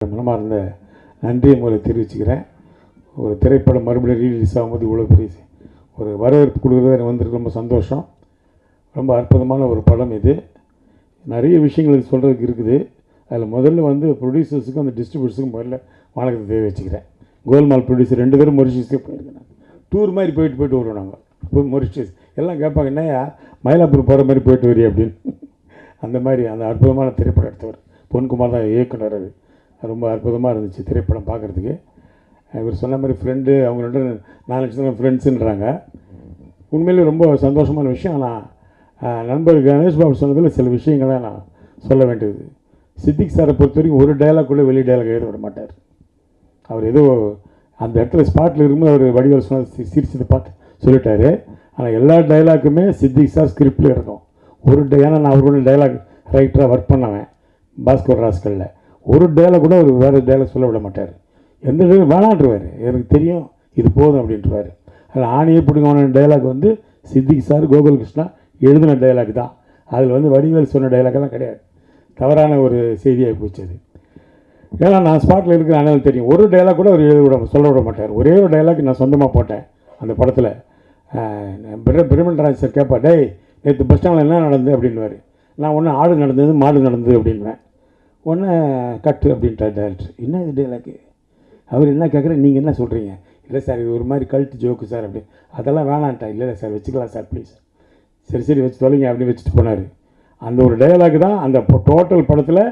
மனமாக இருந்த நன்றியை மூலம் தெரிவிச்சுக்கிறேன். ஒரு திரைப்படம் மறுபடியும் ரீலீஸ் ஆகும்போது இவ்வளோ பெரிய ஒரு வரவேற்பு கொடுக்குறது வந்துருக்கு. ரொம்ப சந்தோஷம். ரொம்ப அற்புதமான ஒரு படம் இது. நிறைய விஷயங்கள் இது சொல்கிறதுக்கு இருக்குது. அதில் முதல்ல வந்து ப்ரொடியூசர்ஸுக்கும் அந்த டிஸ்ட்ரிபியூட்டர்ஸுக்கும் முதல்ல வணக்கத்தை தெரிவிச்சுக்கிறேன். கோல்மால் ப்ரொடியூசர் 2 பேரும் மொரிஷியஸ்க்கே போயிருக்கேன். டூர் மாதிரி போயிட்டு வருவோம் நாங்கள். போய் மொரிஷியஸ் எல்லாம் கேட்பாங்க, என்னையா மயிலாப்பூர் போகிற மாதிரி போயிட்டு வரி அப்படின்னு. அந்த மாதிரி அந்த அற்புதமான திரைப்படம் எடுத்தவர் பொன்குமார் தான் இயக்குனர். அது ரொம்ப அற்புதமாக இருந்துச்சு திரைப்படம் பார்க்குறதுக்கு. இவர் சொன்ன மாதிரி ஃப்ரெண்டு, அவங்க 4 லட்சம் ஃப்ரெண்ட்ஸுன்றாங்க. உண்மையிலே ரொம்ப சந்தோஷமான விஷயம். ஆனால் நண்பர் கணேஷ் பாபு சொன்னதில் சில விஷயங்களை நான் சொல்ல வேண்டியது. சித்திக் சாரை பொறுத்த வரைக்கும் ஒரு டைலாக் கூட வெளி டைலாக் எழுத விட மாட்டார். அவர் ஏதோ அந்த இடத்துல ஸ்பாட்டில் இருக்கும்போது அவர் வடிவேல் சொன்ன சிரிச்சதை பார்த்து சொல்லிட்டாரு. ஆனால் எல்லா டைலாக்குமே சித்திக் சார் ஸ்கிரிப்டில் இருக்கும். ஏன்னா நான் அவரோட டைலாக் ரைட்டராக ஒர்க் பண்ணவேன் பாஸ்கர் ராஸ்கலில். ஒரு டைலாக் கூட அவர் வேறு டைலாக் சொல்ல விட மாட்டார். எந்த டைலாக் வேணான்ட்டுருவார். எனக்கு தெரியும் இது போதும் அப்படின்ட்டுருவார். அதில் ஆணியே பிடிக்கான டைலாக் வந்து சித்திக் சார் கோகுல் கிருஷ்ணா எழுதின டைலாக் தான். அதில் வந்து வடிவேல் சொன்ன டைலாக்கெல்லாம் கிடையாது. தவறான ஒரு செய்தியாக போச்சு அது. ஏன்னா நான் ஸ்பாட்டில் இருக்கிற அண்ணன் தெரியும். ஒரு டைலாக் கூட அவர் சொல்ல விட மாட்டார். ஒரே ஒரு டைலாக் நான் சொந்தமாக போட்டேன் அந்த படத்தில். பிரமண்டராஜ் சார் கேட்பா, டேய் நேற்று பஸ் ஸ்டாண்டில் என்ன நடந்தது அப்படின்வார். நான் ஒன்று ஆடு நடந்தது மாடு நடந்தது அப்படின்வேன். ஒன்று கட்டு அப்படின்ட்டார் டேரக்டர். என்ன இது டைலாக்கு? அவர் என்ன கேட்குறேன், நீங்கள் என்ன சொல்கிறீங்க? இல்லை சார் இது ஒரு மாதிரி கல்ட்டு ஜோக்கு சார் அப்படி. அதெல்லாம் வேணான்ட்டா. இல்லை சார் வச்சுக்கலாம் சார் ப்ளீஸ். சரி வச்சு தொலைங்க அப்படின்னு வச்சுட்டு போனார். அந்த ஒரு டைலாக் தான் அந்த டோட்டல் படத்தில்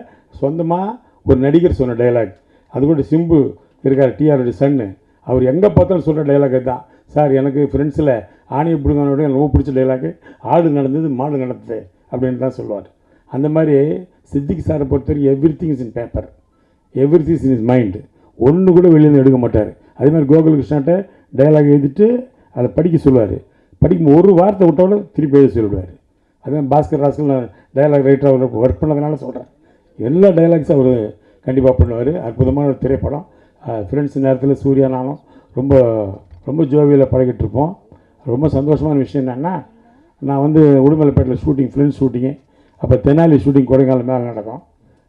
சொந்தமாக ஒரு நடிகர் சொன்ன டைலாக். அது கூட சிம்பு இருக்கார், டிஆருடைய சன்னு, அவர் எங்கே பார்த்தாலும் சொல்கிற டைலாக் தான். சார் எனக்கு ஃப்ரெண்ட்ஸில் ஆணியை பிடிங்கனோட எனக்கு ரொம்ப பிடிச்ச டைலாக்கு ஆடு நடந்தது மாடு நடந்தது அப்படின்னு தான் சொல்லுவார். அந்த மாதிரி சித்திக் சாரை பொறுத்தவரைக்கும் every thing is in paper, every thing is in is mind. ஒன்று கூட வெளியில் எடுக்க மாட்டார். அதே மாதிரி கோகுல் கிருஷ்ணாட்ட டைலாக் எழுதிட்டு அதை படிக்க சொல்லுவார். படிக்கும் ஒரு வார்த்தை விட்டோட திருப்பி எழுதி சொல்லிவிடுவார். அதே பாஸ்கர் ராஸ்கல் நான் டைலாக் ரைட்டராக ஒர்க் பண்ணதுனால சொல்கிறேன். எல்லா டைலாக்ஸும் அவர் கண்டிப்பாக பண்ணுவார். அற்புதமான ஒரு திரைப்படம். ஃப்ரெண்ட்ஸ் நேரத்தில் சூர்யா நானும் ரொம்ப ரொம்ப ஜோவியில் பழகிட்டு இருப்போம். ரொம்ப சந்தோஷமான விஷயம் என்னென்னா, நான் வந்து உடுமலைப்பேட்டில் ஷூட்டிங், ஃப்ரெண்ட்ஸ் ஷூட்டிங்கு. அப்போ தெனாலி ஷூட்டிங் கொடைக்கானல் மேலே நடக்கும்.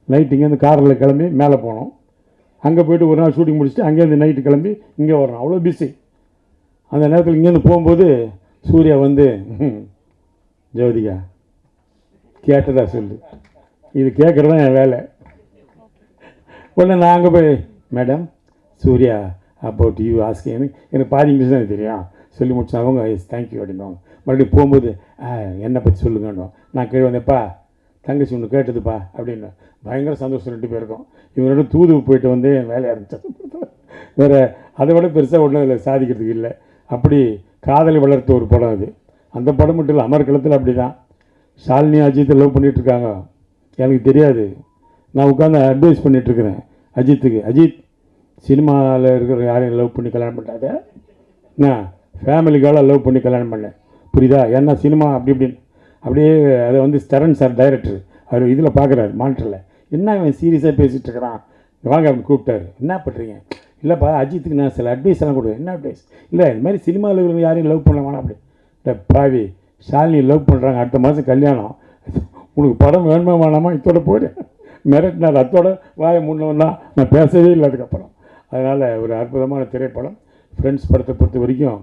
நைட்டு இங்கேருந்து காரில் கிளம்பி மேலே போனோம். அங்கே போய்ட்டு ஒரு நாள் ஷூட்டிங் முடிச்சுட்டு அங்கேருந்து நைட்டு கிளம்பி இங்கே வரணும். அவ்வளோ பிஸி. அந்த நேரத்தில் இங்கேருந்து போகும்போது சூர்யா வந்து, ஜோதிகா கேட்டதா சொல்லு, இது கேட்குறது தான் என் வேலை. உடனே நான் அங்கே போய், madam Surya about you asking, எனக்கு பாதி இங்கிலீஷ் தான் தெரியும் சொல்லி முடிச்சா அவங்க தேங்க்யூ அப்படின்வாங்க. மறுபடியும் போகும்போது என்னை பற்றி சொல்லுங்கன்னுவோம். நான் கீழே வந்தேன்ப்பா தங்கச்சி ஒன்று கேட்டதுப்பா அப்படின்னு. பயங்கர சந்தோஷம் 2 பேருக்கும். இவங்களோட தூது போயிட்டு வந்து என் வேலையாக இருந்துச்சு. வேறு அதை விட பெருசாக ஒன்றும் அதில் சாதிக்கிறதுக்கு இல்லை. அப்படி காதலை வளர்த்த ஒரு படம் அது. அந்த படம் மட்டும் இல்லை, அமர்க்களத்தில் அப்படி தான். ஷாலினி அஜித்தை லவ் பண்ணிகிட்ருக்காங்க. எனக்கு தெரியாது. நான் உட்காந்து அட்வைஸ் பண்ணிகிட்ருக்கிறேன் அஜித்துக்கு. அஜித் சினிமாவில் இருக்கிற யாரையும் லவ் பண்ணி கல்யாணம் பண்ணாத, நான் ஃபேமிலிக்காக லவ் பண்ணி கல்யாணம் பண்ணேன், புரியுதா? ஏன்னா சினிமா அப்படி இப்படின்னு அப்படியே அதை வந்து ஸ்டரன் சார் டைரக்டர் அவர் இதில் பார்க்குறாரு மானிட்டரில். என்ன அவன் சீரியஸாக பேசிகிட்டு இருக்கிறான், வாங்க அப்படின்னு கூப்பிட்டாரு. என்ன பண்ணுறீங்க? இல்லைப்பா அஜித்துக்கு நான் சில அட்வைஸ் எல்லாம் கொடுக்குறேன். என்ன அட்வைஸ்? இல்லை இந்த மாதிரி சினிமாவில் இருக்கிற யாரையும் லவ் பண்ண வேணாம் அப்படி. இல்லை பாவி ஷாலினி லவ் பண்ணுறாங்க, அடுத்த மாதம் கல்யாணம், உனக்கு படம் வேணுமா வேணாமா இதோட போய்டு மிரட்டினார். அதோட வாயை முன்னவன் தான், நான் பேசவே இல்லை அதுக்கப்புறம். அதனால் ஒரு அற்புதமான திரைப்படம். ஃப்ரெண்ட்ஸ் படத்தை பொறுத்த வரைக்கும்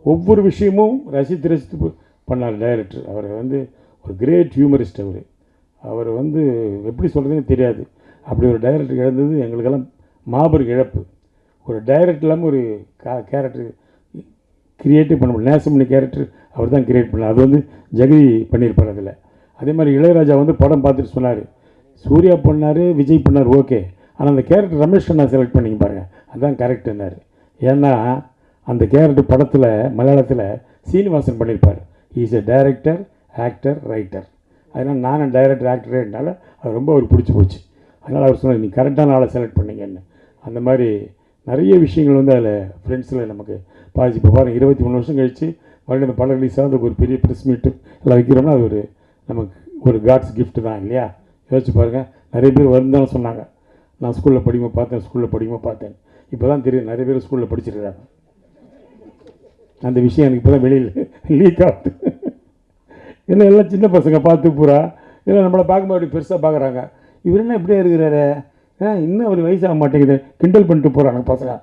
ஒவ்வொரு விஷயமும் ரசித்து பண்ணார் டைரக்டர். அவர் வந்து ஒரு கிரேட் ஹியூமரிஸ்ட். அவர் வந்து எப்படி சொல்கிறதுன்னு தெரியாது. அப்படி ஒரு டைரக்டர் இழந்தது எங்களுக்கெல்லாம் மாபெரும் இழப்பு. ஒரு டைரக்டர் இல்லாமல் ஒரு கேரக்டர் கிரியேட்டிவ் பண்ண முடியும். நேசமணி கேரக்டர் அவர் தான் கிரியேட் பண்ணார். அது வந்து ஜெகதி பண்ணியிருப்பார் அதில். அதே மாதிரி இளையராஜா வந்து படம் பார்த்துட்டு சொன்னார், சூர்யா பண்ணார், விஜய் பண்ணார், ஓகே, ஆனால் அந்த கேரக்டர் ரமேஷ் கண்ணா செலக்ட் பண்ணிங்க பாருங்கள், அதுதான் கரெக்டுன்னாரு. ஏன்னா அந்த கேரக்டர் படத்தில் மலையாளத்தில் சீனிவாசன் பண்ணியிருப்பார். Is a director, actor, writer. அதனால் நானும் டைரக்டர் ஆக்டரேனால அது ரொம்ப அவர் பிடிச்சி போச்சு. அதனால் அவர் சொன்னார், நீ கரெக்டான ஆளை செலக்ட் பண்ணிங்கன்னு. அந்த மாதிரி நிறைய விஷயங்கள் வந்து அதில் ஃப்ரெண்ட்ஸில் நமக்கு பாதிச்சு. இப்போ பாருங்கள் 23 வருஷம் கழித்து மறுபடியும் அந்த படம் ரிலீஸ் ஆகுது, ஒரு பெரிய ப்ரெஸ் மீட்டு எல்லாம் வைக்கிறோம்னா அது ஒரு நமக்கு ஒரு காட்ஸ் கிஃப்ட் தான் இல்லையா? யோசிச்சு பாருங்கள். நிறைய பேர் வருந்தாலும் சொன்னாங்க, நான் ஸ்கூலில் படிக்கும்போது பார்த்தேன். இப்போ தான் தெரியும் நிறைய பேர் ஸ்கூலில் படிச்சிருக்கிறாங்க. அந்த விஷயம் எனக்கு இப்போ தான் வெளியில் லீக் ஆகுது. ஏன்னா எல்லாம் சின்ன பசங்க பார்த்து பூரா இல்லை நம்மளை பார்க்கும்போது அப்படி பெருசாக பார்க்குறாங்க. இவர் என்ன இப்படியே இருக்கிறாரு, இன்னும் அவர் வயசாக மாட்டேங்குது, கிண்டல் பண்ணிட்டு போகிறாங்க பசங்க.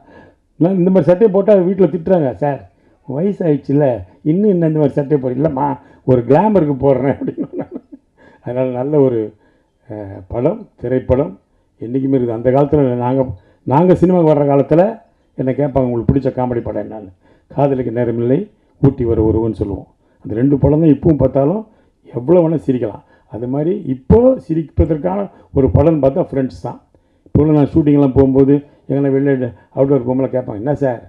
நான் இந்த மாதிரி சட்டையை போட்டால் வீட்டில் திட்டுறாங்க, சார் வயசாகிடுச்சுல்ல இன்னும் இந்த மாதிரி சட்டையை போடுற, இல்லைம்மா ஒரு கிளாமருக்கு போடுறேன் அப்படின்னு. அதனால் நல்ல ஒரு படம், திரைப்படம் என்றைக்குமே இருக்குது. அந்த காலத்தில் நாங்கள் சினிமாவுக்கு வர்ற காலத்தில் என்னை கேட்பாங்க, உங்களுக்கு பிடிச்ச காமெடி படம் என்னன்னு. காதலுக்கு நேரமில்லை, ஊட்டி வர ஒருவன்னு சொல்லுவோம். அந்த 2 படம் தான் இப்பவும் பார்த்தாலும் எவ்வளோ வேணால் சிரிக்கலாம். அது மாதிரி இப்போது சிரிப்பதற்கான ஒரு படம்னு பார்த்தா ஃப்ரெண்ட்ஸ் தான். இப்போ நான் ஷூட்டிங்லாம் போகும்போது எங்கன்னா வெளியே அவுட்டோர் போகும்போது கேட்பாங்க, என்ன சார்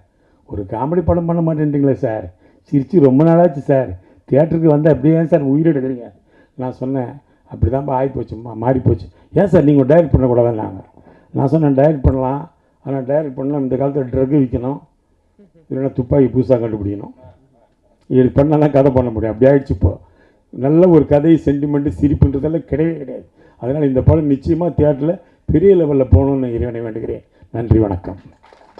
ஒரு காமெடி படம் பண்ண மாட்டேன்றீங்களே சார், சிரித்து ரொம்ப நாளாச்சு சார், தியேட்டருக்கு வந்து அப்படியே சார் உயிர் எடுக்கிறீங்க. நான் சொன்னேன், அப்படி தான்ப்பா ஆகிப்போச்சு, மாறி போச்சு. ஏன் சார் நீங்கள் டைரக்ட் பண்ணக்கூடாதுன்னாங்க. நான் சொன்னேன், டைரக்ட் பண்ணலாம், ஆனால் டைரக்ட் பண்ணலாம் இந்த காலத்தில் ட்ரக் விற்கணும், இல்லைன்னா துப்பாக்கி புதுசாக கண்டுபிடிக்கணும், இது பண்ணால் தான் கதை பண்ண முடியும். அப்படி ஆகிடுச்சு. இப்போது நல்ல ஒரு கதை, சென்டிமெண்ட்டு, சிரிப்புன்றதெல்லாம் கிடையவே கிடையாது. அதனால் இந்த படம் நிச்சயமாக தியேட்டரில் பெரிய லெவலில் போகணுன்னு இறைவனை வேண்டுகிறேன். நன்றி, வணக்கம்.